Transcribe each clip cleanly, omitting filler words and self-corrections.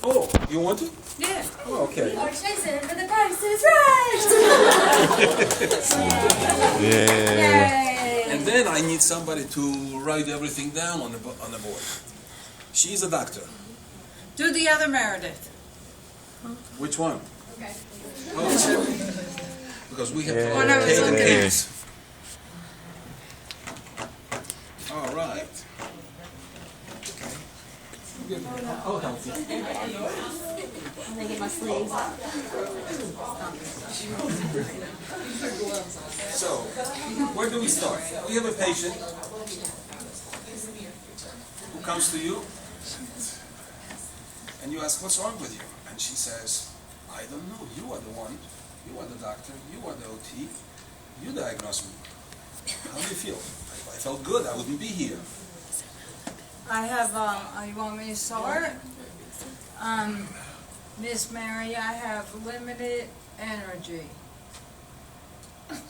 Oh, you want to? Yeah. Oh, okay. We are chasing for the price is right. Yay. And then I need somebody to write everything down on the board. She's a doctor. Do the other Meredith. Which one? Okay. Oh, because we have to One I was Kate and looking at. Kate. All right. I'll help you. I'm gonna get my sleeves. So, where do we start? We have a patient who comes to you, and you ask, what's wrong with you? And she says, I don't know. You are the one. You are the doctor. You are the OT. You diagnose me. How do you feel? If I felt good, I wouldn't be here. I have, you want me to start? Miss Mary, I have limited energy. I'm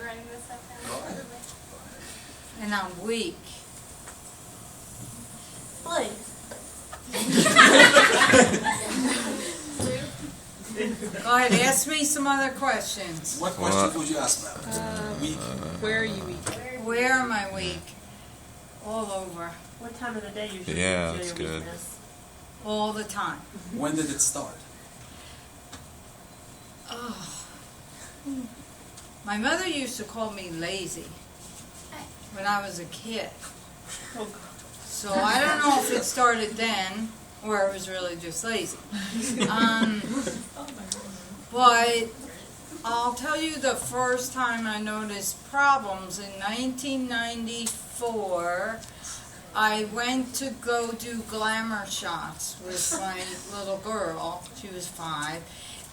writing this stuff down. And I'm weak. Blue. Go ahead, ask me some other questions. What questions would you ask now? Weak. Where are you weak? Where am I weak? All over. What time of the day usually Yeah, you feel that's your good. weakness? All the time. When did it start? Oh. My mother used to call me lazy when I was a kid. So I don't know if it started then or I was really just lazy. But I'll tell you the first time I noticed problems in 1994. I went to go do glamour shots with my little girl. She was 5.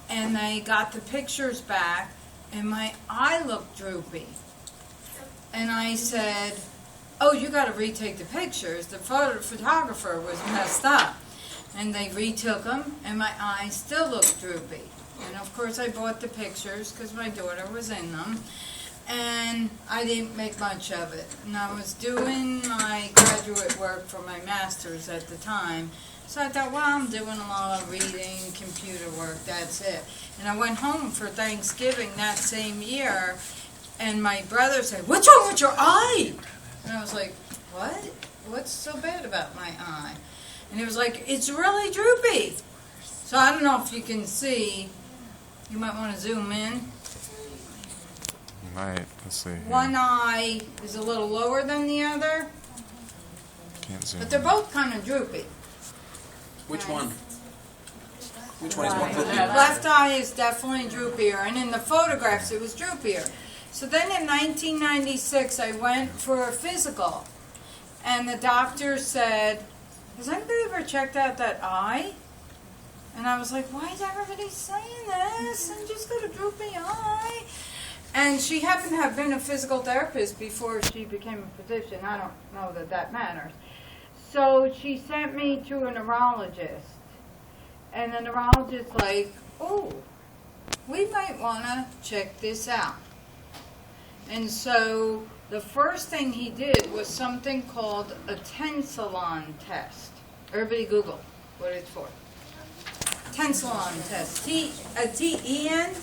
And they got the pictures back, and my eye looked droopy. And I said, oh, you got to retake the pictures. The photographer was messed up. And they retook them, and my eyes still looked droopy. And of course I bought the pictures because my daughter was in them. And I didn't make much of it. And I was doing my graduate work for my master's at the time. So I thought, well, I'm doing a lot of reading, computer work, that's it. And I went home for Thanksgiving that same year, and my brother said, what's wrong with your eye? And I was like, what? What's so bad about my eye? And he was like, it's really droopy. So I don't know if you can see. You might want to zoom in. Right, let's see. One eye is a little lower than the other, Can't zoom. but they're both kind of droopy. Which one? Which one is more The droopy? left eye is definitely droopier, and in the photographs it was droopier. So then in 1996 I went for a physical, and the doctor said, has anybody ever checked out that eye? And I was like, why is everybody saying this? And just got a droopy eye. And she happened to have been a physical therapist before she became a physician. I don't know that that matters. So she sent me to a neurologist. And the neurologist like, oh, we might want to check this out. And so the first thing he did was something called a Tensilon Test. Everybody Google what it's for. Tensilon Test. T-E-N-S-I-L-O-N.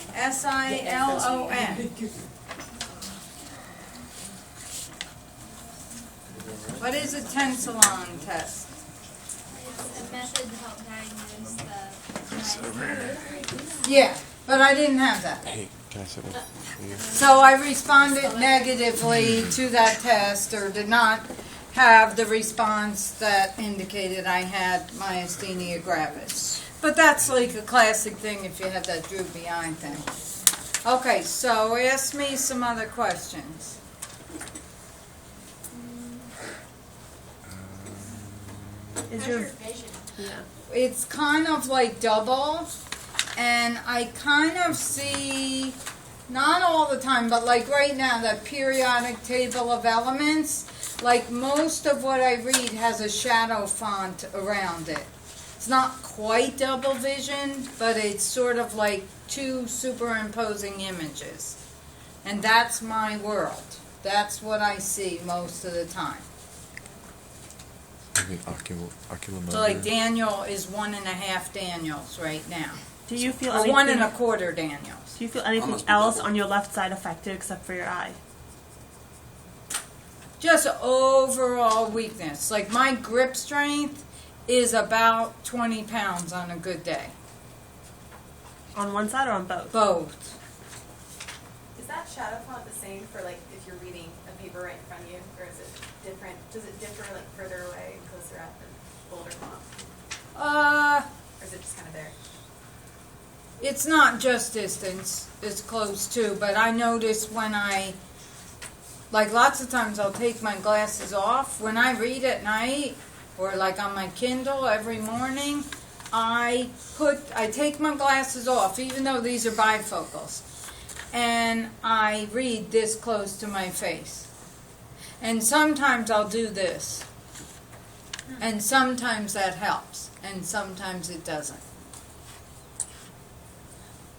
What is a Tensilon Test? It's a method to help diagnose the Yeah, but I didn't have that. Hey, can I sit with you? So I responded negatively to that test, or did not have the response that indicated I had myasthenia gravis. But that's like a classic thing if you have that droopy eye thing. Okay, so ask me some other questions. Is your vision? Yeah. It's kind of like double, and I kind of see, not all the time, but like right now, that periodic table of elements, like most of what I read has a shadow font around it. It's not quite double vision, but it's sort of like two superimposing images. And that's my world. That's what I see most of the time. Maybe oculomotor. So like Daniel is 1.5 Daniels right now. Do you feel Or anything? 1.25 Daniels. Do you feel anything Almost be else double. on your left side affected except for your eye? Just overall weakness. Like my grip strength is about 20 pounds on a good day. On one side or on both? Both. Is that shadow font the same for like if you're reading a paper right in front of you, or is it different? Does it differ like further away and closer up and bolder font? Or is it just kind of there? It's not just distance. It's close too. But I notice when like lots of times I'll take my glasses off. When I read at night or like on my Kindle every morning, I take my glasses off, even though these are bifocals, and I read this close to my face. And sometimes I'll do this. And sometimes that helps. And sometimes it doesn't.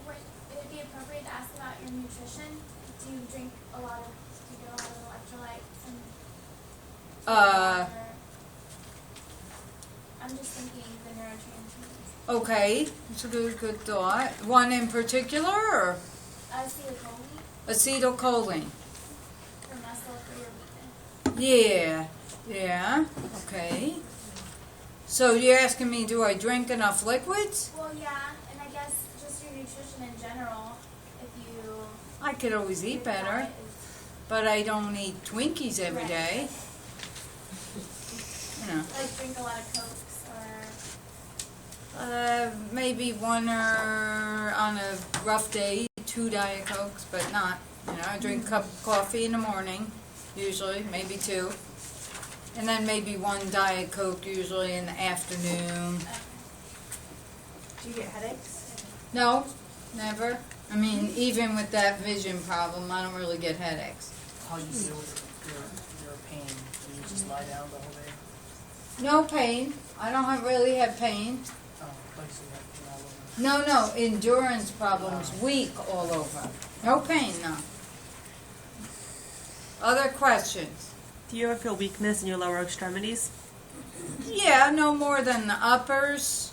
Would it be appropriate to ask about your nutrition? Do you get a lot of electrolytes and I'm just thinking the neurotransmitters. Okay, it's a good thought. One in particular, or Acetylcholine acetylcholine? for muscle for your weakness. Yeah, okay. So you're asking me, do I drink enough liquids? Well, yeah, and I guess just your nutrition in general. If you I could always eat your better, diet is- but I don't eat Twinkies every Right. day. You know, like drink a lot of Cokes or maybe one or on a rough day, 2 Diet Cokes, but not. You know, I drink a cup of coffee in the morning, usually, maybe 2. And then maybe 1 Diet Coke usually in the afternoon. Do you get headaches? No, never. I mean, even with that vision problem, I don't really get headaches. How you deal with your pain? Do you just lie down the whole day? No pain. I don't really have pain. Oh, like so you have pain all over. No, endurance problems, weak all over. No pain, no. Other questions? Do you ever feel weakness in your lower extremities? Yeah, no more than the uppers.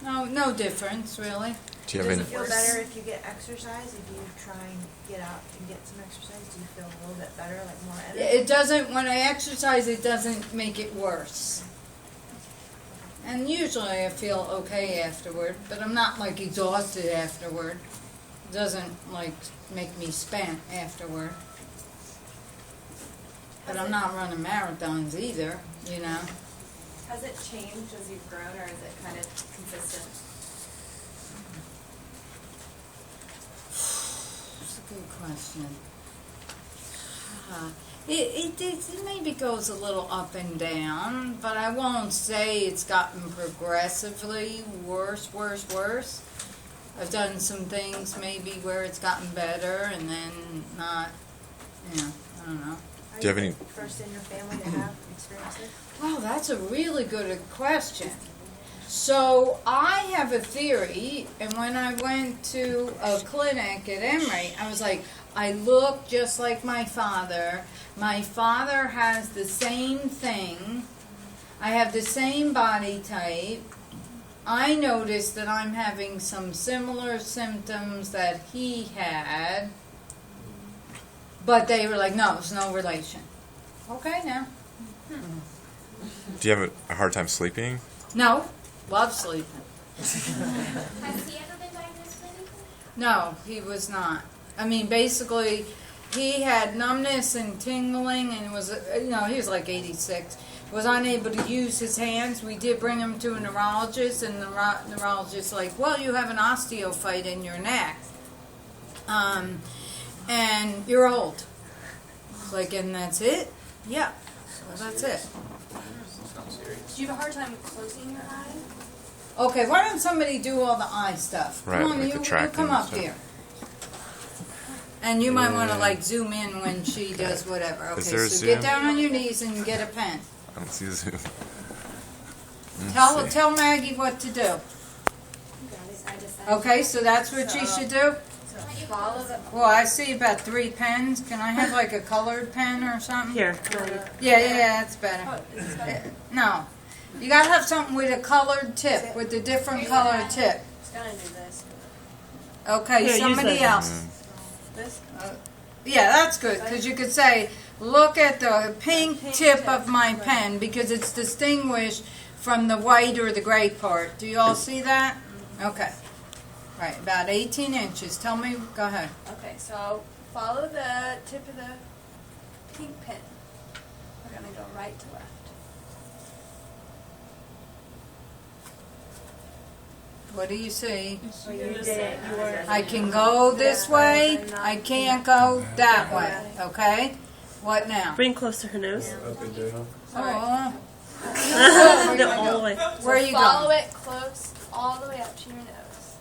No difference, really. Do you have Does any? it feel better if you get exercise? If you try and get out and get some exercise, do you feel a little bit better, like more energy? It doesn't, when I exercise, it doesn't make it worse. And usually I feel okay afterward, but I'm not like exhausted afterward. It doesn't like make me spent afterward. But I'm not running marathons either, you know. Has it changed as you've grown, or is it kind of consistent? That's a good question. It maybe goes a little up and down, but I won't say it's gotten progressively worse. I've done some things maybe where it's gotten better and then not, I don't know. Do you have any? First in your family to have experienced it? Wow, that's a really good question. So I have a theory, and when I went to a clinic at Emory, I was like, I look just like my father. My father has the same thing. I have the same body type. I noticed that I'm having some similar symptoms that he had. But they were like, no, there's no relation. Okay, now. Do you have a hard time sleeping? No, love sleeping. Has he ever been diagnosed with anything? No, he was not. I mean, basically, he had numbness and tingling, and was, he was like 86. Was unable to use his hands. We did bring him to a neurologist, and the neurologist like, well, you have an osteophyte in your neck. And you're old. Like, and that's it? Yeah. So that's it. Do you have a hard time closing your eye? Okay, why don't somebody do all the eye stuff? Right, Come on, like you the tracking come and up stuff. here. And you might want to like zoom in when she does whatever. Okay, Is there a so get zoom? down on your knees and get a pen. I don't see the zoom. Tell Maggie what to do. I just Okay, so that's what she should do. What you follow the. Well, I see about 3 pens. Can I have like a colored pen or something? Here. Yeah, that's better. Is this better? No. You gotta have something with a colored tip, with a different colored tip. It's gonna do this. Okay, Here, use somebody this. else. This? Yeah, that's good, because you could say, look at the pink tip of my pen, because it's distinguished from the white or the gray part. Do you all see that? Okay. Right, about 18 inches. Tell me, go ahead. Okay, so follow the tip of the pink pin. We're gonna go right to left. What do you see? So you did it, you were. I can go this way, I can't go that way, okay? What now? Bring close to her nose. Oh, No, all the way. where are you Follow going? it close all the way up to your nose.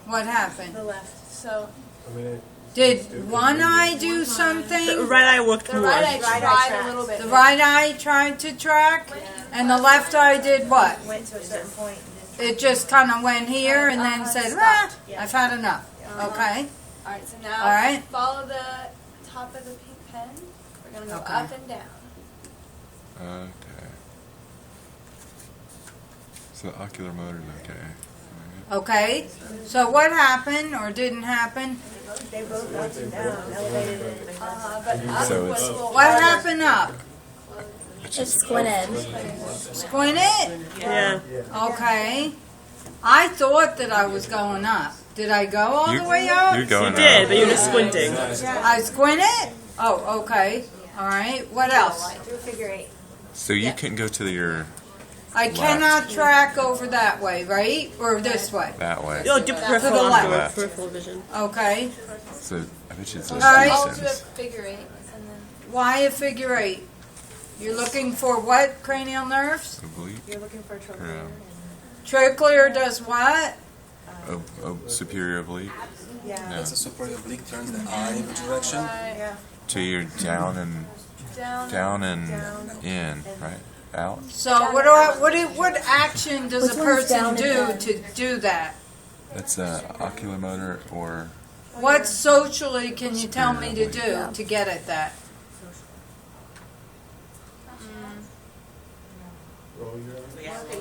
What happened? The left. So Did one eye do The something? right eye worked the more. right eye Right eye tried a tracks. little bit. The right eye tried to track, and the left eye did what? Went to a certain point and then. It just kind of went here and then said, ah, I've had enough. Okay? All right, so now All right. follow the top of the pink pen. We're gonna go Okay. up and down. Okay. So the ocular motor is okay. Okay? So what happened or didn't happen? They both up and down, elevated it. But up So was it's- a little What harder. happened up? It's squinted. Squinted? Yeah. Okay. I thought that I was going up. Did I go all the way up? You're going You did, up. but you're just squinting. I squinted? Oh, okay. All right. What else? Do a figure 8. So you can go to your I cannot track over that way, right? Or this way? that way. You'll do peripheral To the left. afterwards. Peripheral vision. Okay. So I bet you it's All right. I'll do a distance. figure 8 and then Why a figure 8? You're looking for what cranial nerves? Oblique. You're looking for a trochlear Yeah. and, Trochlear does what? Superior oblique. yeah. No. It's a superior oblique turns the eye in the direction. Yeah. To your down and down. in, right? Out. So what action does Which a one's person down and do down? to do that? That's ocular motor or What socially can you tell me to do to get at that?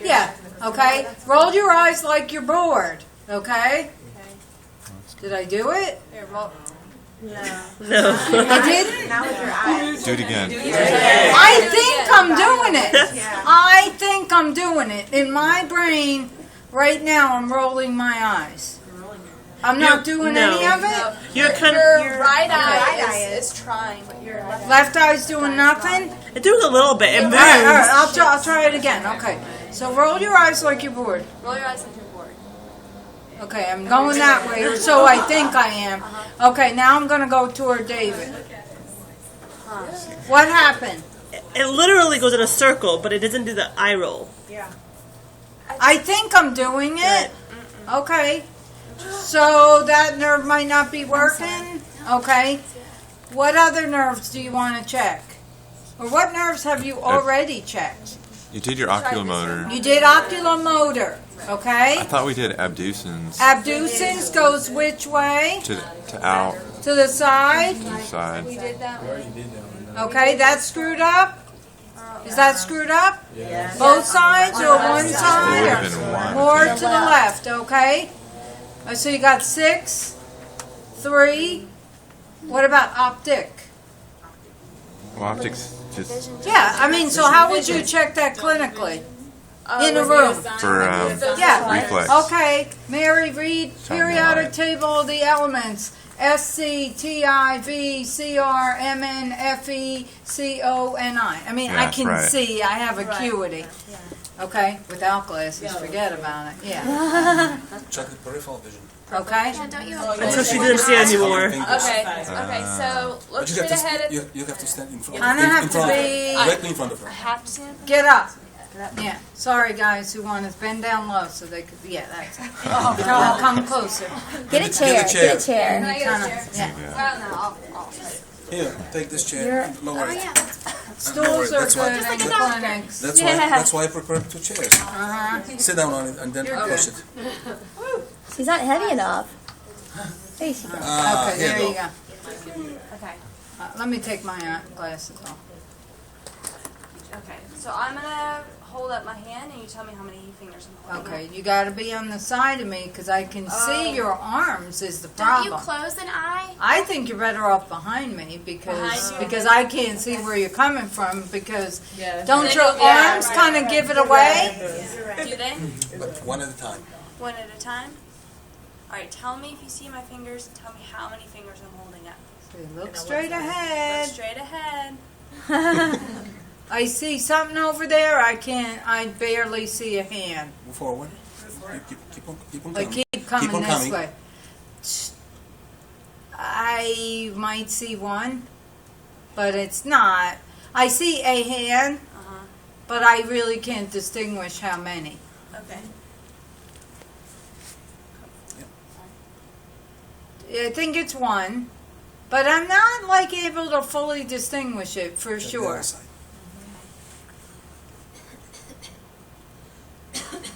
Yeah, okay. Roll your eyes like you're bored, okay? Did I do it? Here, roll. No. I didn't? Now with your eyes. do it again. I think I'm doing it. Yeah. I think I'm doing it. In my brain, right now, I'm rolling my eyes. I'm not doing no. any of it? You're kind Your of. right right eye eye is trying, but your left Left eye's doing nothing? You're doing a little bit. It All moves. right, I'll try it again. Okay. So roll your eyes like you're bored. roll your eyes like you're bored. Okay, I'm going that way, or so I think I am. Okay, now I'm going to go toward David. What happened? It literally goes in a circle, but it doesn't do the eye roll. Yeah. I think I'm doing it. Okay. So that nerve might not be working. Okay. What other nerves do you want to check? Or what nerves have you already checked? You did your ocular motor. You did oculomotor. Okay. I thought we did abducens Abducens goes which way? to out To the side. to the side. We did that one. Okay, that's screwed up? Is that screwed up? Yeah. Both sides or one It would side? have been Or one. more to the left, okay? So you got 6, 3. What about optic? Well, optics just Yeah, I mean, so how would you check that clinically? In a room? for Yeah. reflex. Okay, Mary, read periodic table of the elements. SCTIVCRMNFECONI. I mean, I Yes, can right. see, I have acuity. Okay, without glasses, forget about it, yeah. Check the peripheral vision. Okay? Yeah, don't you Until she didn't see anymore. Okay, so look But you straight have ahead to, at you have to stand in front. Kinda in have to front of her. be- Directly in front of her. half stand. Get up. Yeah, sorry guys who want to bend down low so they could, yeah, that's it. Oh, come closer. Get a chair. Get a Can chair. I get a chair? Yeah. Well, no, I'll Here, take this chair. You're- Lower Oh it. yeah. Stools are That's why- good in Just like a the doctor. clinics. That's why I prepare 2 chairs. Uh-huh. Sit down on it and then You're push good. it. She's not heavy enough. There she goes. Ah, Okay, here there you you go. go. Okay. Let me take my glasses off. Okay. So I'm gonna hold up my hand and you tell me how many fingers I'm holding. Okay, you gotta be on the side of me because I can see your arms is the Don't you problem. close an eye? I think you're better off behind me because Behind you. I can't see where you're coming from because Yeah. don't your Yeah, arms right, kind of give it away? Do they? But one at a time. One at a time? Alright, tell me if you see my fingers and tell me how many fingers I'm holding up. So look straight Look ahead. straight ahead. I see something over there. I barely see a hand. Move forward. Keep on Like coming. keep coming on this coming. way. I might see one, but it's not. I see a hand, Uh-huh. but I really can't distinguish how many. Okay. I think it's one, but I'm not like able to fully distinguish it for The sure. other side.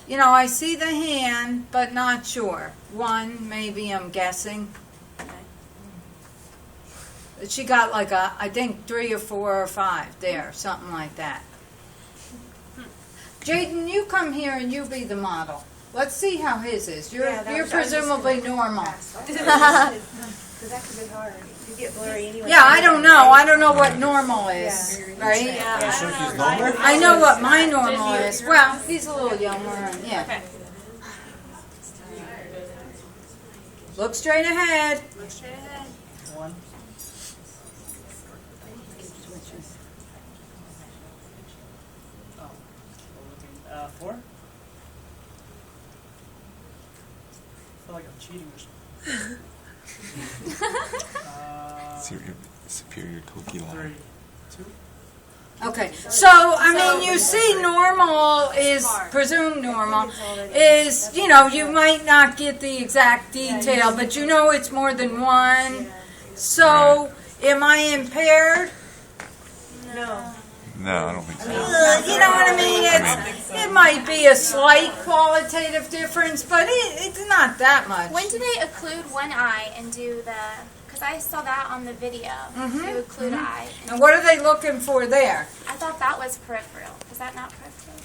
You know, I see the hand, but not sure. One, maybe I'm guessing. Okay. She got like I think 3 or 4 or 5 there, something like that. Jaden, you come here and you be the model. Let's see how his is. You're Yeah, that you're was- I was just presumably gonna normal. Because that could be hard. You get blurry anyway. Yeah, I don't know. I don't know what normal is, right? Yeah, You I sure don't he's know. normal? I know what my normal is. Well, he's a little younger. And, yeah. Okay. Look straight ahead. Look straight ahead. One. Oh. We're looking, 4? I feel like I'm cheating or something. Superior Koki line. 3, 2. Okay, so I mean, you see, normal is presumed normal is you might not get the exact detail, but you know it's more than one. So, am I impaired? No. No, I don't think so. You know what I mean? It might be a slight qualitative difference, but it's not that much. When do they occlude one eye and do the? Because I saw that on the video. You occlude eye. And what are they looking for there? I thought that was peripheral. Is that not peripheral?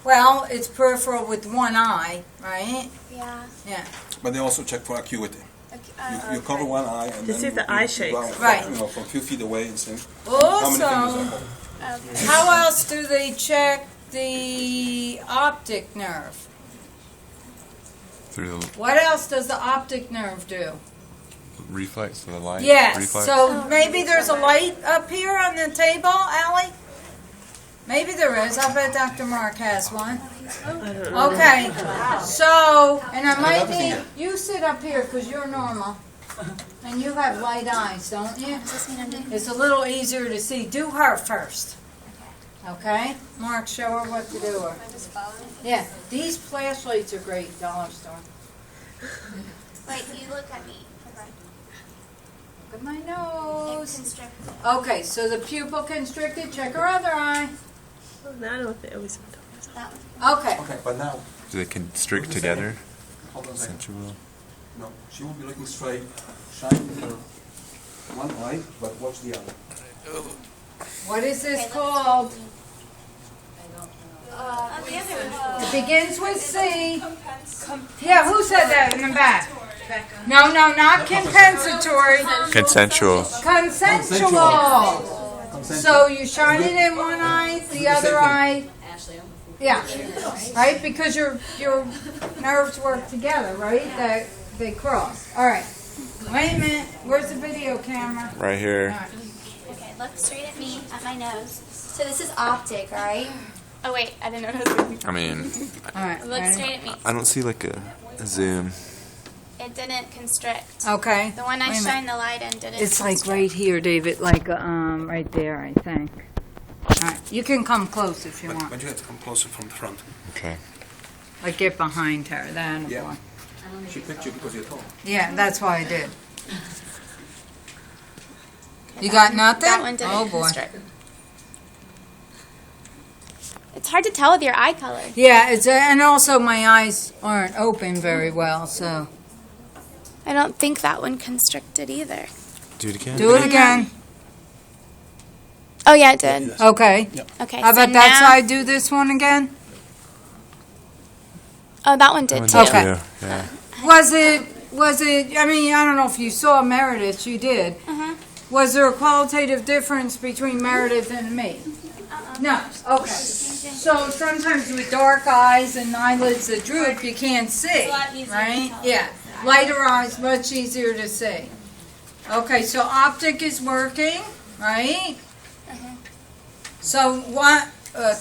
Well, it's peripheral with one eye, right? Yeah. Yeah. But they also check for acuity. Okay. You cover one eye and To then see if the eye shakes. go from, Right. from a few feet away and see how many fingers are Also, holding. Okay. how else do they check the optic nerve? Through the What else does the optic nerve do? reflex, the light. Yes, reflex. so maybe there's a light up here on the table, Allie? Maybe there is. I bet Dr. Mark has one. Okay, so, and I might need, you sit up here because you're normal. And you have light eyes, don't you? Does this mean I'm doing? It's a little easier to see. Do her first. Okay? Mark, show her what to do. I just follow it. Yeah, these flashlights are great, dollar store. Wait, you look at me. Look at my It nose. constricted. Okay, so the pupil constricted. Check her other eye. Now I know what they always That one. Okay. Okay, but now, Do they constrict together? hold on a second. Sensual. No, she will be looking straight, shine her one eye, but watch the other. What is this called? The other one. It begins with C. Yeah, who said that in the back? No, not compensatory. Consensual. Consensual. So you shine it in one eye, the other eye. Yeah, right? Because your nerves work together, right? They cross. All right. Wait a minute. Where's the video camera? Right All here. right. Okay, look straight at me, at my nose. So this is optic, all right? Oh wait, I didn't notice. I mean, All right. Look ready? straight at me. I don't see like a zoom. It didn't constrict. Okay. The one I Wait a minute. shined the light in didn't. It's like constrict. right here, David, like right there, I think. All right, you can come close if you want. But you have to come closer from the front. Okay. Like get behind her, that Yeah. one. She picked you because you're tall. Yeah, that's why I did. You got nothing? That one didn't Oh boy. constrict. It's hard to tell with your eye color. Yeah, and also my eyes aren't open very well, so. I don't think that one constricted either. Do it again. Do it again. Oh, yeah, it did. Okay. Okay. How so about that now- side? Do this one again. Oh, that one did too. Okay. Yeah. Was it, I mean, I don't know if you saw Meredith, you did. Was there a qualitative difference between Meredith and me? No, okay. So sometimes with dark eyes and eyelids that droop, you can't see, It's a lot easier to right? tell. Yeah, lighter eyes, much easier to see. Okay, so optic is working, right? So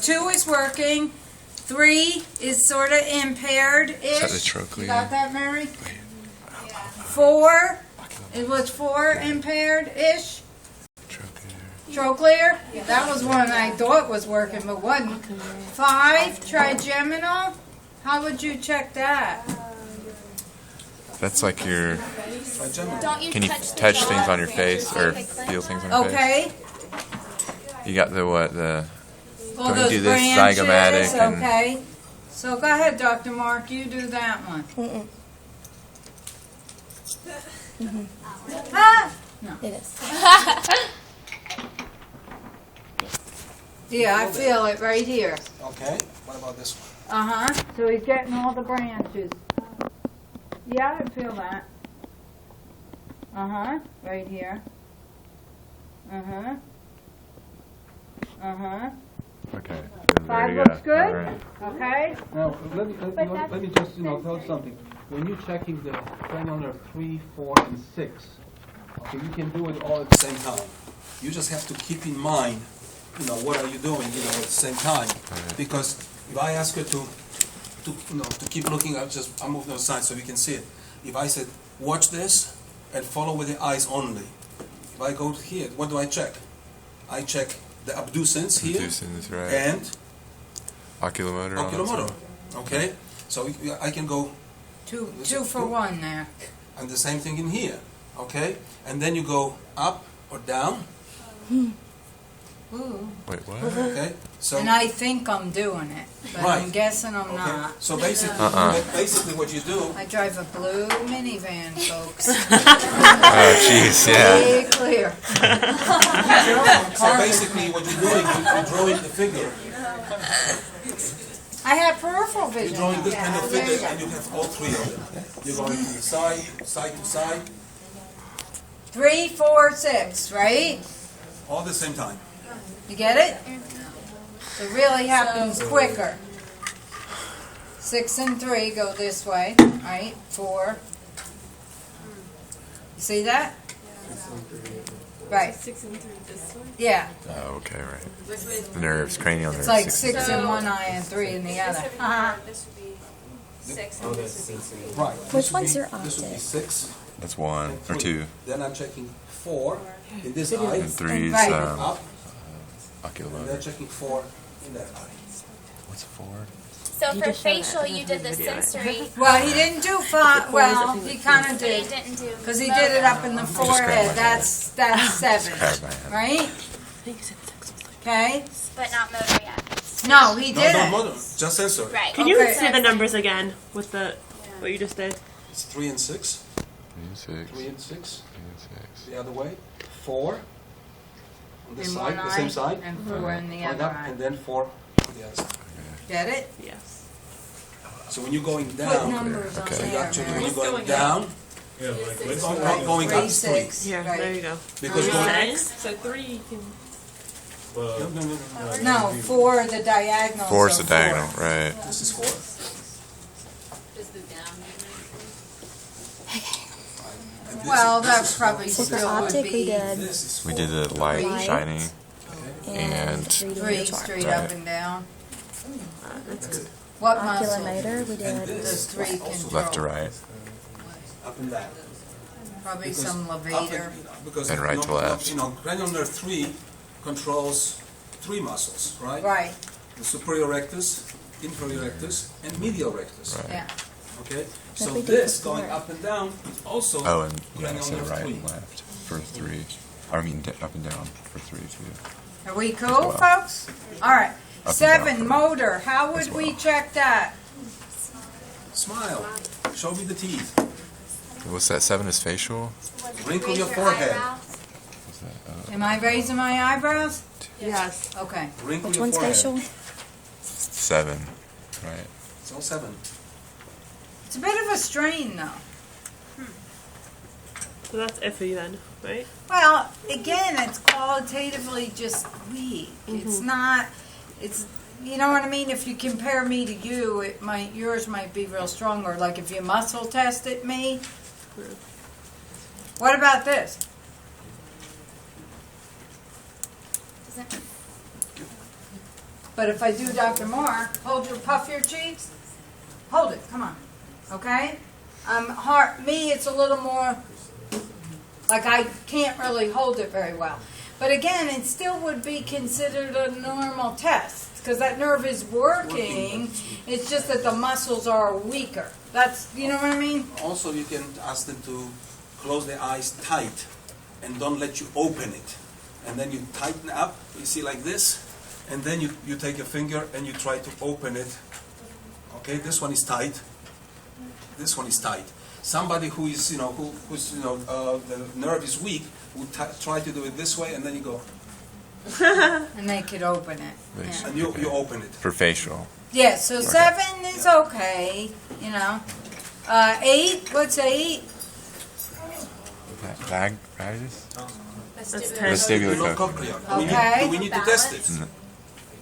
2 is working, 3 is sort of impaired-ish. Is that the trochlear? You got that, Mary? 4, it was 4 impaired-ish. Trochlear? That was one I thought was working, but wasn't. 5, trigeminal. How would you check that? That's like your. Don't you Can you touch the touch jaw things on your with face your or pick like feel that? things on your face? Okay. You got the what? The. All Don't you those do this branches, zygomatic and- okay. So go ahead, Dr. Mark, you do that one. Ah! It is. Yeah, I feel it right here. Okay, what about this one? Uh-huh. So he's getting all the branches. Yeah, I feel that. Uh-huh. Right here. Uh-huh. Uh-huh. Okay. 5 There you looks go. good? All right. Okay. Now, let me just, tell you something. When you're checking the cranial nerve 3, 4, and 6, Okay, you can do it all at the same time. You just have to keep in mind, what are you doing, at the same time. Because if I ask her to keep looking, I'll move the side so we can see it. If I said, watch this and follow with the eyes only. If I go here, what do I check? I check the abducens here Abducens, right. and Oculomotor. all that oculomotor. stuff. Okay? So I can go, Two for one there. and the same thing in here. Okay? And then you go up or down. Ooh. Wait, what? Okay? So And I think I'm doing it, but I'm Right. guessing I'm okay. not. So basically, what you do, I drive a blue minivan, folks. Oh, jeez, yeah. Be clear. so basically what you're doing, you're drawing the figure. I have peripheral You're vision. drawing this now. kind of There you figure, go. and you have all 3 of them. You're going to the side to side, 3, 4, 6, right? all at the same time. You get it? It really happens quicker. 6 and 3 go this way, right? 4. You see that? Right. 6 and 3 this way. Yeah. Oh, okay, right. The nerves, cranial nerves. It's like 6. 6 in one eye and 3 in the other. Uh-huh. This would be 6 and this would be 3. Right. Which one's your This would be optic? 6 That's 1 and or 3. 2. Then I'm checking 4 in this eye, And 3 is Right. up, and then oculomotor. checking 4 in that eye. What's 4? So He for just showed facial, that. you did the sensory, Well, he didn't do 5. Well, he kind of but you did. didn't do. Because he did it up in the grab my forehead. hand. That's 7. Grab my hand. Right? Okay? But not motor yet. No, he No, did no, it. motor, just sensory. Right. Can you Okay. say the numbers again with what you just did? It's 3 and 6, 3 and 6. 3 and 6, 3 and 6. the other way, 4 on this In side, one the eye same side, and 4 in the going other up, eye. and then 4 on the other side. Get it? Yes. So when you're going Put down, numbers on Okay. so you there, actually, when Mary. you're going down, it's not going up 3, straight. 6. Here, Right. there you go. Because going, 6. So 3 you can. No, 4 the diagonal. 4 is so the diagonal, right. this is 4. And this Well, is- that this is probably So for still would optic, we be did This is We 4. did the light, Light. shining, and 3D 3 chart. straight Right. up and down. That's good. What muscle? Oculomotor, we And did Those 3 control. left to right. Up and down. Probably Because some up levator. because And right to left. cranial nerve 3 controls 3 muscles, right? Right, The superior rectus, inferior rectus, and medial rectus. Right. yeah. Okay? So we did this before. going up and down is also Oh, and yeah, cranial so nerve right 3. and left for 3. I mean, up and down for 3 too. Are we cool, Well. folks? All right. and 7, down. motor. How would As we well. check that? Smile. Show me the teeth. What's that? 7 is facial. Wrinkle Raise your forehead. eyebrows. What's that? Am I raising my eyebrows? Yes. Okay. Wrinkle Which your one's forehead. facial? 7, right? It's all 7. It's a bit of a strain, though. So that's iffy then, right? Well, again, it's qualitatively just weak. It's not. It's. You know what I mean? If you compare me to you, yours might be real strong. Or like if you muscle tested me. What about this? Doesn't But if I do Dr. Moore, puff your cheeks. Hold it, come on. Okay? Me, it's a little more, like I can't really hold it very well. But again, it still would be considered a normal test because that nerve is working. It's just that the muscles are weaker. That's, you know what I mean? Also, you can ask them to close their eyes tight and don't let you open it. And then you tighten up, you see like this, and then you take your finger and you try to open it. Okay, this one is tight. This one is tight. Somebody who is, the nerve is weak would try to do it this way, and then you go, And they could open it. Yeah. and you open it. For facial. Yeah, so 7 is okay, 8, what's 8? Vagus? That's Vestibular Below cochlea. cochlea. Okay. Do we need to test it?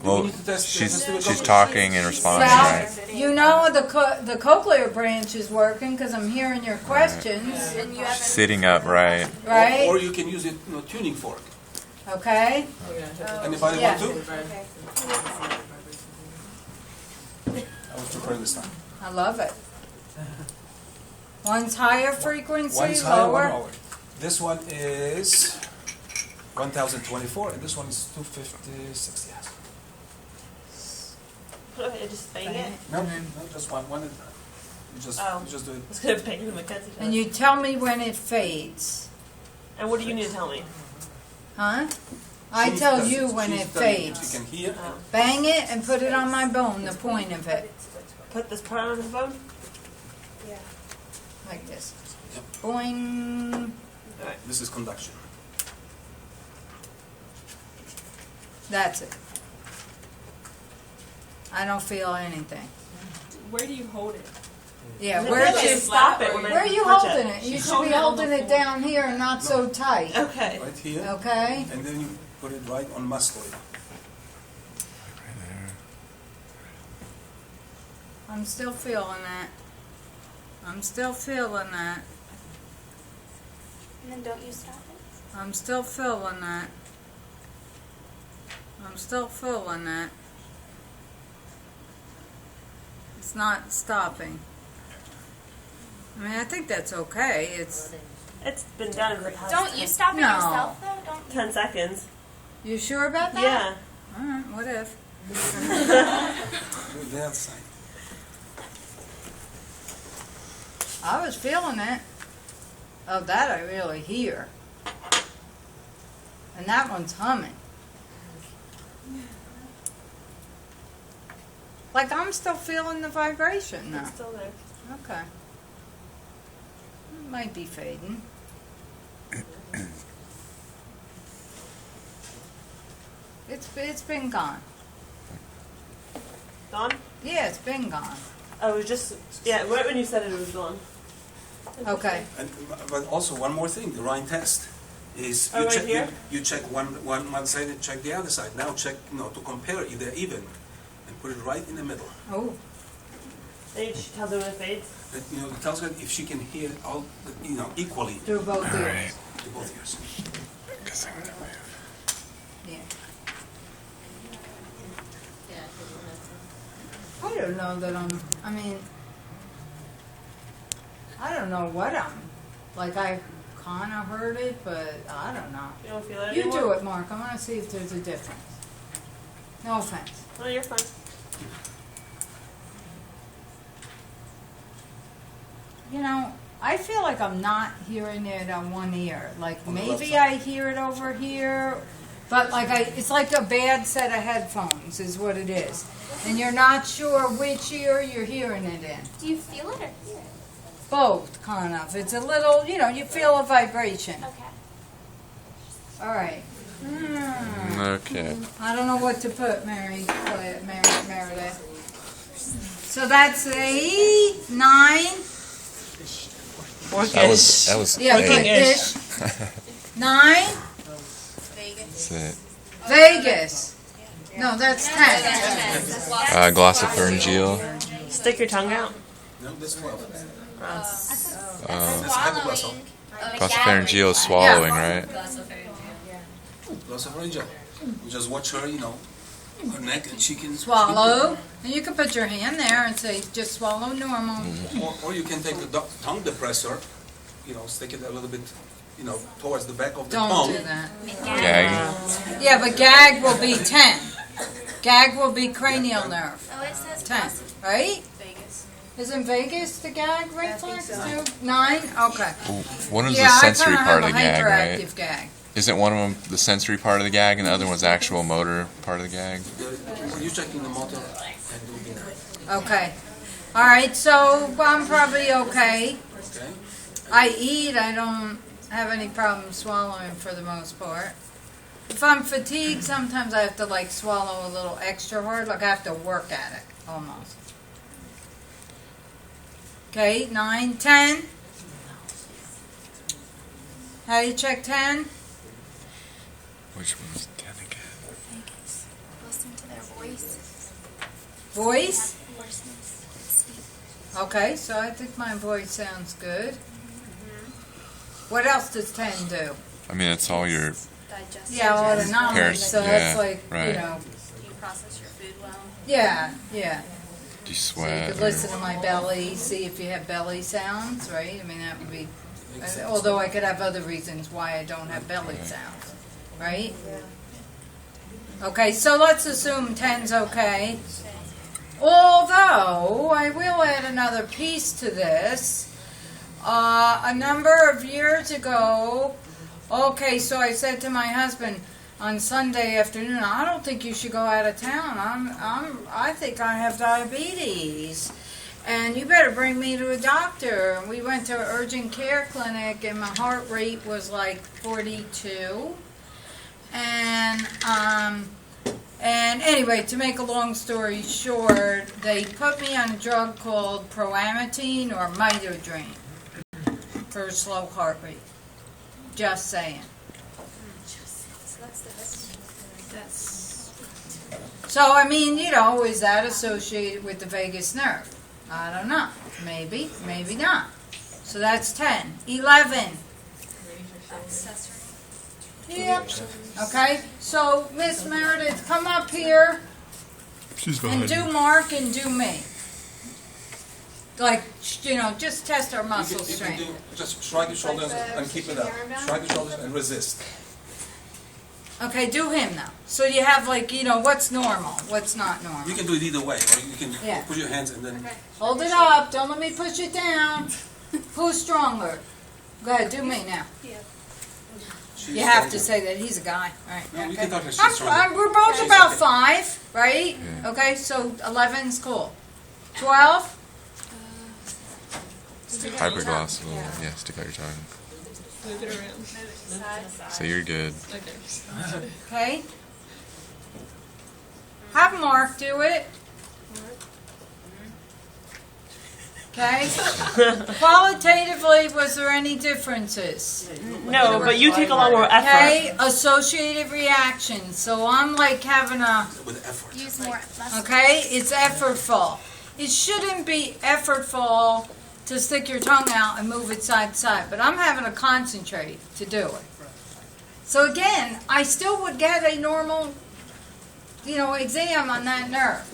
Well, need to test she's vestibular talking and responding, Well, right? you know the cochlear branch is working because I'm hearing your questions, and you haven't. Sitting up, right? right? Or you can use it, tuning fork. Okay. Anybody Yeah. want to? Okay. I was preparing this time. I love it. One's higher frequency, One's higher, one lower. lower. This one is 1024, and this one is 250, 60. Okay, just bang it. No, no, just one at a time. You just do it. I was gonna bang them against each other. And you tell me when it fades. And what do you need to tell me? Huh? I She's tell telling- you when she's it telling you. fades. She can hear. Bang it and put it on my bone, the point of it. Put this part on the phone? Yeah. Like this. Yep. Boing. This is conduction. That's it. I don't feel anything. Where do you hold it? Yeah, Where where do do you you stop it? Where are you Touch holding it? You She's should be holding holding it on the it down here and not so tight. Okay. Right here. Okay? And then you put it right on mastoid. I'm still feeling that. I'm still feeling that. And then don't you stop it? I'm still feeling that. I'm still feeling that. It's not stopping. I mean, I think that's okay. It's. It's been done in the past. Don't you stop it No. yourself though? Don't you? 10 seconds. You sure about that? Yeah. All right. What if? Do that side. I was feeling it. Oh, that I really hear. And that one's humming. Like I'm still feeling the vibration now. It's still there. Okay. It might be fading. It's been gone. Gone? Yeah, it's been gone. Oh, it was just, yeah, right when you said it, it was gone. Okay. And, but also one more thing, the Rhine Test is Oh, right check here? you check one side and check the other side. Now check to compare if they're even, and put it right in the middle. Oh. And you tell them when it fades. It tells her if she can hear it all equally Through both All ears. right. to both ears. Guess I'm gonna move. Yeah. I don't know that I don't know what like I kind of heard it, but I don't know. You don't feel it You anymore? do it, Mark. I want to see if there's a difference. No offense. No, you're fine. I feel like I'm not hearing it on one ear. Like On the maybe left I hear it over here, But it's like a bad set of headphones is what it is. And you're not sure which ear you're hearing it in. Do you feel it or hear it? Both, kind of. It's a little, you feel a vibration. Okay. All right. Okay. I don't know what to put, Meredith. So that's 8, 9. That was Yeah, eight. ish. 9. That's it. Vegas. No, that's 10. Glossopharyngeal. Stick your tongue out. No, that's 12. Swallowing. Glossopharyngeal swallowing, right? Glossopharyngeal. You just watch her, her neck, and she can Swallow. And you can put your hand there and say, just swallow normal. Or you can take the tongue depressor, stick it a little bit, towards the back of the Don't tongue. do that. Gag. Yeah, but gag will be 10. Gag will be cranial nerve. Oh, it says 10, right? Vegas. Isn't Vegas the gag reflex too? 9? Okay. One is Yeah, the sensory I part kind of of the have a gag, right? hyperactive gag. Isn't one of them the sensory part of the gag and the other one's the actual motor part of the gag? You're checking the motor. Okay. All right, so I'm probably okay. Okay. I eat, I don't have any problem swallowing for the most part. If I'm fatigued, sometimes I have to swallow a little extra hard, I have to work at it, almost. Okay, 9, 10. How do you check 10? Which one's 10 again? Vegas. Listen to their voice. Voice? Hoarseness. Speak. Okay, so I think my voice sounds good. What else does 10 do? I mean, it's all your Digestion. Yeah, all the knowledge, Parents- so that's yeah, right. Do you process your food well? Yeah. do you So you sweat? could listen to my belly, see if you have belly sounds, right? I mean, that would be, although I could have other reasons why I don't have belly sounds, right? Okay, so let's assume 10's okay. Although, I will add another piece to this. A number of years ago, okay, so I said to my husband on Sunday afternoon, I don't think you should go out of town. I think I have diabetes, and you better bring me to a doctor. And we went to an urgent care clinic, and my heart rate was 42. And anyway, to make a long story short, they put me on a drug called Proamidine or Mitodrine for slow heart rate. Just saying. So, I mean, is that associated with the vagus nerve? I don't know. Maybe, maybe not. So that's 10. 11. Yep. Okay, so Miss Meredith, come up here and do Mark and do me. Just test our muscle You can strength. just shrug your shoulders and keep it up. Shrug your shoulders and resist. Okay, do him now. So you have what's normal, what's not normal. You can do it either way, or you can Yeah. put your hands and then. Hold it up. Don't let me push it down. Who's stronger? Go ahead, do me now. You have to say that he's a guy. All right. No, you Okay. can talk to she's stronger. We're both She's about okay. 5, right? Okay, so 11's cool. 12? Hyperglossal. Yeah, stick out your tongue. Move it around. So you're good. Okay. Have Mark do it. Okay. Qualitatively, was there any differences? No, but you take a lot more effort. Okay. Associated reactions. So I'm having a. With effort. Use more muscle. Okay, it's effortful. It shouldn't be effortful to stick your tongue out and move it side to side, but I'm having to concentrate to do it. So again, I still would get a normal, exam on that nerve.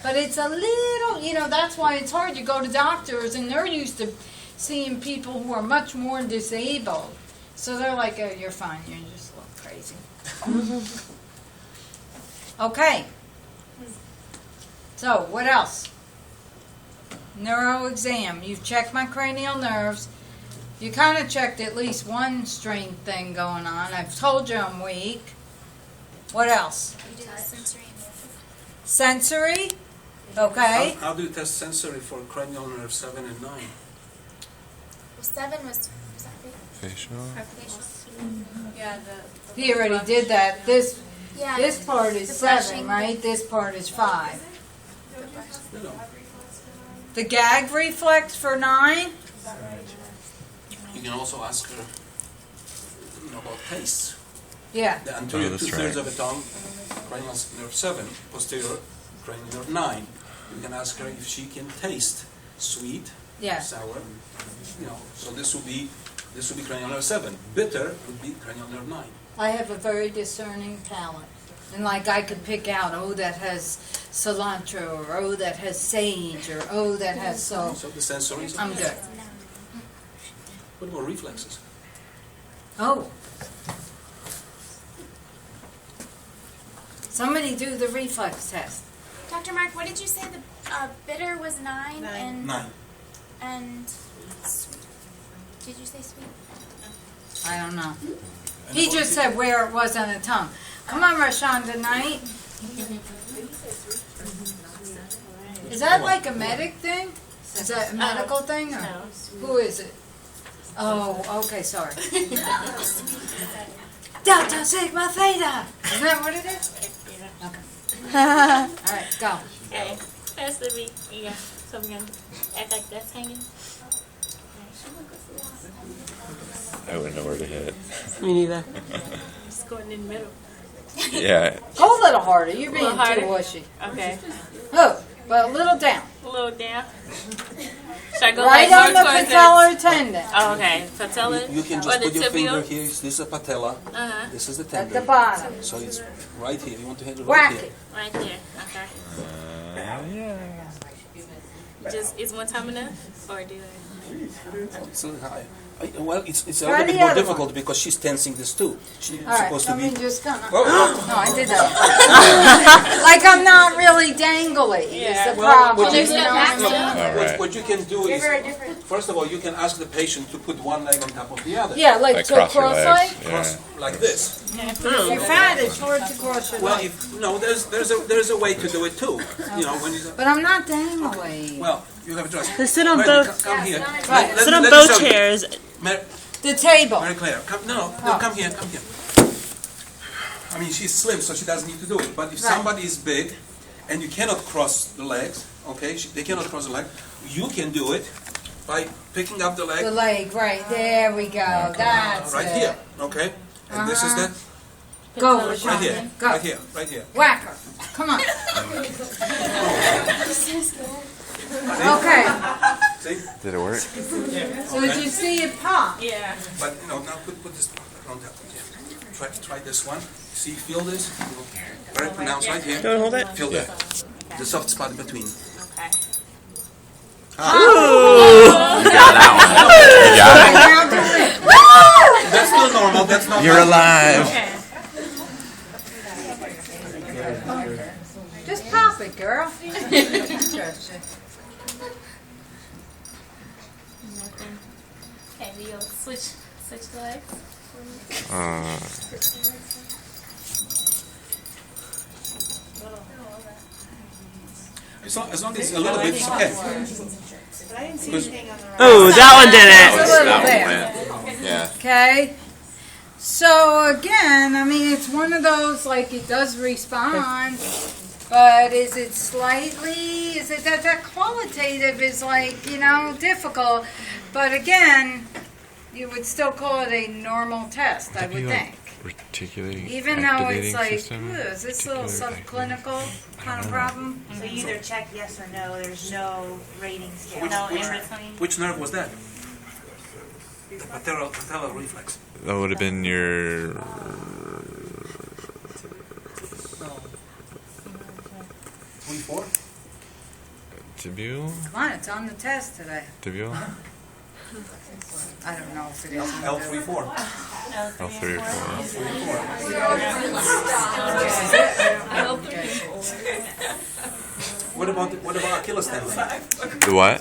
But it's a little, that's why it's hard. You go to doctors and they're used to seeing people who are much more disabled. So they're like, oh, you're fine, you're just a little crazy. Okay. So, what else? Neuro exam. You've checked my cranial nerves. You kind of checked at least one strain thing going on. I've told you I'm weak. What else? You do the sensory and motor. Sensory? Okay. How do you test sensory for cranial nerve 7 and 9? Well, 7 was that big? Facial. Yeah, He already did that. This Yeah. part is the 7, brushing. right? This part is 5. No, no. The gag reflex for 9? You can also ask her about taste. Yeah. The anterior that's 2/3 right. of the tongue, cranial nerve 7, posterior cranial nerve 9. You can ask her if she can taste sweet, Yeah. sour, so this would be cranial nerve 7. Bitter would be cranial nerve 9. I have a very discerning palate. And like I could pick out, oh, that has cilantro, or oh, that has sage, or oh, that has so. So the sensory is I'm good. What about reflexes? Oh. Somebody do the reflex test. Dr. Mark, what did you say? The bitter was 9 and 9. and sweet. Did you say sweet? I don't know. He just said where it was on the tongue. Come on, Rashawn, tonight. Is that like a medic thing? Is that a medical thing? Or No. who is it? Oh, okay, sorry. Delta Sigma Theta. Is that what it is? Okay. All right, go. Okay, that's the beat. Yeah, so I'm gonna act like that's hanging. I wouldn't know where to hit. Me neither. Just going in the middle. Yeah. Go a little harder. You're A being little harder? too wishy. Okay, Oh, but a little down. a little down. Should I go Right like on the more towards patellar tendon. Oh, okay, patella You can or just the put your finger tibial. here. This is a patella. Uh-huh, This is the At tendon. the bottom. So it's right here. You want to hit it right Whack here. it. right there. Okay. Just is one time enough, or do I? It's a little high. Well, it's a Try little the bit more other difficult because she's tensing this too. She's All right, supposed to let be. me just kind of. Oh, No, I did that. Like I'm not really dangly. Is Yeah. the Well, problem? what you- You know what I mean? All right. What you can do is, first of all, you can ask the patient to put one leg on top of the other. Yeah, like Like to cross your cross legs. leg. Cross like this. If you're fat, it's hard to cross your Well, leg. if no, there's a way to do it too. You know, when you. But I'm not dangly. Well, you have to trust. To sit on Mary, both, Come here. Right. sit on let me both show you. chairs. The table. Mary Claire, come. No, Oh. come here. Come here. I mean, she's slim, so she doesn't need to do it. But if Right. somebody is big, and you cannot cross the legs, okay? They cannot cross the leg. You can do it by picking up the leg The leg, right. There we go. That's right it. here, okay? And this is the Go, right Rashawn. here, Go. right here, right here. Whack her. Come on. Okay. See? Did it work? So did you see it pop? Yeah. But now put this on top. Yeah. Try this one. See, feel this. Very pronounced right here. You want to hold it? Feel the soft spot in between. Okay. You got that one. You got it? That's still normal. That's not. You're alive. Okay. Just pop it, girl. Nothing. Okay, we'll switch the legs. As long as it's a little bit, it's okay. But I didn't see anything on the right. Oh, that one did It's a it. little That bit. one went. Yeah. Okay. So again, I mean, it's one of those like it does respond, but is it slightly? Is it that qualitative is like difficult? But again, you would still call it a normal test, I would think. Reticulating. Even though it's activating like, system, is this a little reticular subclinical kind of problem? So you either check yes or no. There's no rating scale. Which nerve was that? The patellar reflex. That would have been your. 3-4. Tibial? Come on, it's on the test today. Tibial? I don't know if it is. L3-4. L3 or 4. What about Achilles tendon? The what?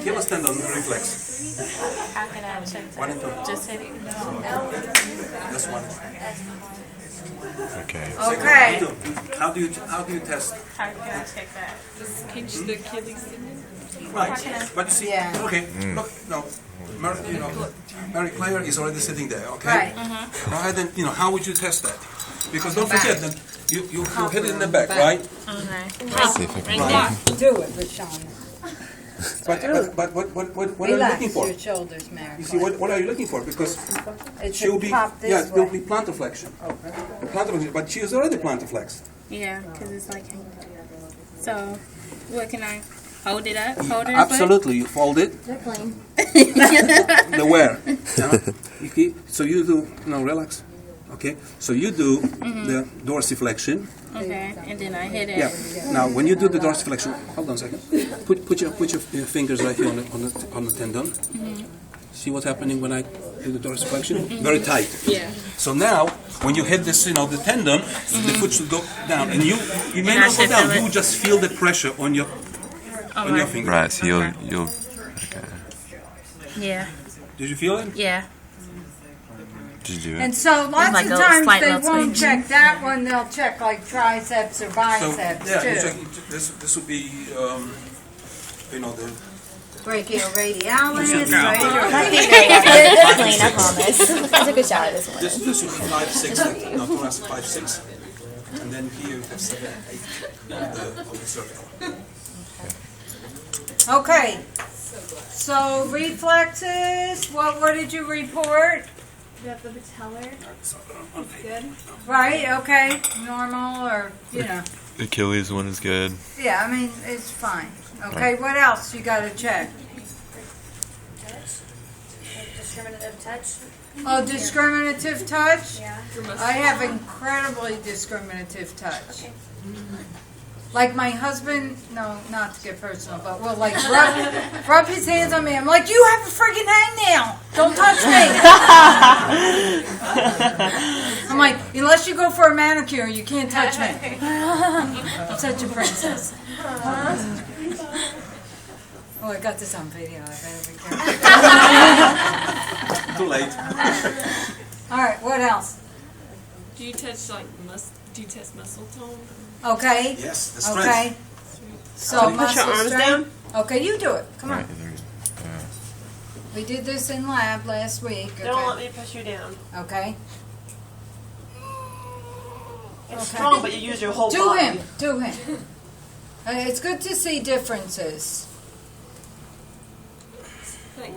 Achilles tendon reflex. How can I check One and two. that? Just hit it. This one. Okay. Okay. How do you test? How can I check that? Just pinch the Achilles tendon. Right. But you see, Yeah. okay, look, no, Mary Claire is already sitting there, okay? Right. Mm-hmm. Now then, how would you test that? Because don't forget that you hit it in the back, right? Okay. See if I can Right. Do it, Rashawn. But what are you looking for? Your shoulders, Mary. You see, what are you looking for? Because It she'll should be, pop this yeah, it'll way. be plantar flexion. The plantar flexion, but she is already plantar flex. Yeah, because it's like. So, what can I hold it up? Hold it Absolutely, you fold it. They're clean. The where? You keep, so you do, relax. Okay, so you do the dorsiflexion. Okay, and then I hit it. Yeah. Now, when you do the dorsiflexion, hold on a second. Put your fingers right here on the tendon. See what's happening when I do the dorsiflexion? Very tight. Yeah. So now, when you hit this, the tendon, the foot should go down, and you may And I not go should down. feel it. You will just feel the pressure on your finger. Right. So you'll. Okay. Yeah. Did you feel it? Yeah. Did you do it? And so lots Like of a times slight they little won't twitch. check that one, they'll check like triceps or So biceps yeah, you too. check, this would be the Brachioradialis, I think they're clean, I promise. That's a good shower this morning. this would be 5, 6, thoracic 5, 6, and then here you have 7, 8 of the circle. Okay, so reflexes, what did you report? You have the patellar. Good. Right, okay, normal or, Achilles one is good. yeah, I mean, it's fine. Okay, what else you gotta check? Discriminative touch. Oh, discriminative touch? Yeah. I have incredibly discriminative touch. Like my husband, no, not to get personal, but will like rub his hands on me. I'm like, you have a freaking hangnail. Don't touch me. I'm like, unless you go for a manicure, you can't touch me. I'm such a princess. Oh, I got this on video. I better be careful. Too late. All right, what else? Do you touch do you test muscle tone? Okay. Yes, the strength. Okay. So Put your muscle arms strength. Okay, you do it. Come on. Right, there we go. We did this in lab last week. Okay. Don't let me push you down. Okay. It's strong, but you use your whole Do body. him. Do him. It's good to see differences.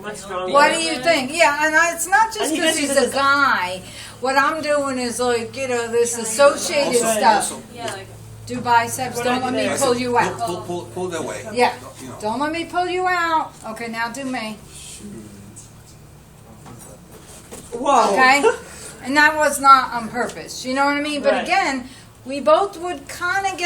Much stronger. What do you think? Yeah, and it's not just And he because just he's a uses- guy. What I'm doing is like, this associated stuff. Yeah, like Do biceps. Don't let me pull you out. Pull that way. Yeah. You know. Don't let me pull you out. Okay, now do me. Whoa. Okay? And that was not on purpose. You know what I mean? But Right. again, we both would kind of get